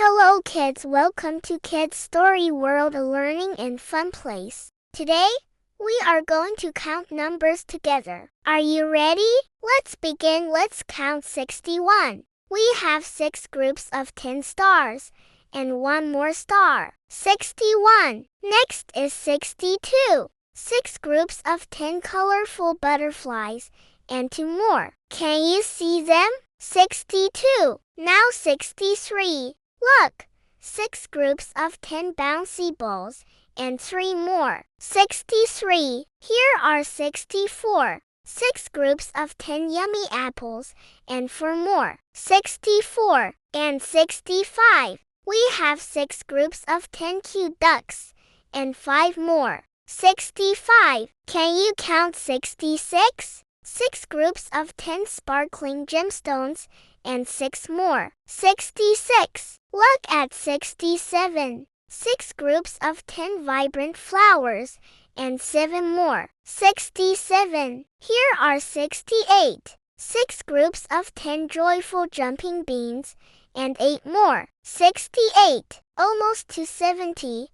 Hello kids, welcome to Kids Story World, a learning and fun place. Today, we are going to count numbers together. Are you ready? Let's begin. Let's count 61. We have 6 groups of 10 stars and 1 more star. 61. Next is 62. 6 groups of 10 colorful butterflies and 2 more. Can you see them? 62. Now 63. Look! 6 groups of 10 bouncy balls and 3 more. 63. Here are 64. 6 groups of 10 yummy apples and 4 more. 64 and 65. We have 6 groups of 10 cute ducks and 5 more. 65. Can you count 66? 6 groups of 10 sparkling gemstones and 6 more. 66. Look at 67. 6 groups of 10 vibrant flowers and 7 more. 67. Here are 68. 6 groups of 10 joyful jumping beans and 8 more. 68. Almost to 70.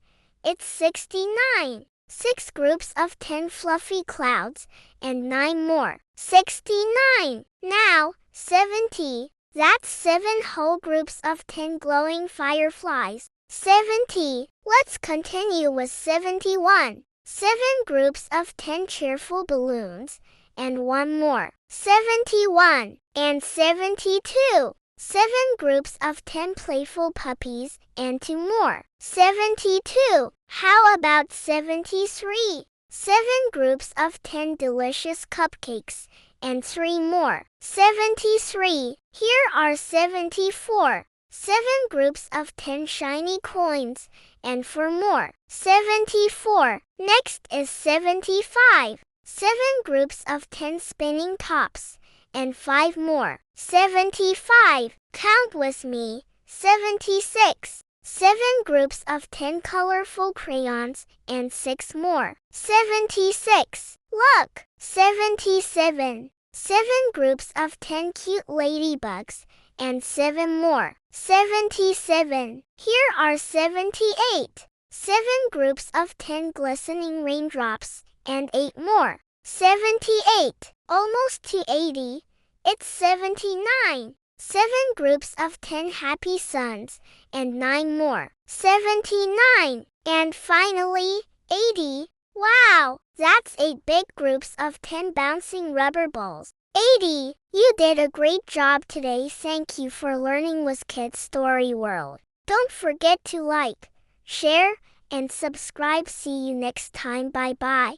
It's 69. 6 groups of 10 fluffy clouds and 9 more. 69. Now, 70. That's 7 whole groups of 10 glowing fireflies. 70. Let's continue with 71. 7 groups of 10 cheerful balloons and 1 more. 71 and 72. 7 groups of 10 playful puppies and 2 more. 72. How about 73? 7 groups of 10 delicious cupcakes and 3 more. 73. Here are 74. 7 groups of 10 shiny coins and 4 more. 74. Next is 75. 7 groups of 10 spinning tops and 5 more. 75. Count with me. 76. 7 groups of 10 colorful crayons and 6 more. 76. Look! 77. 7 groups of 10 cute ladybugs and 7 more. 77. Here are 78. 7 groups of 10 glistening raindrops and 8 more. 78. Almost to 80. It's 79. 7 groups of 10 happy suns and 9 more. 79. And finally, 80. Wow! That's 8 big groups of 10 bouncing rubber balls. 80. You did a great job today. Thank you for learning with Kids Story World. Don't forget to like, share, and subscribe. See you next time. Bye-bye.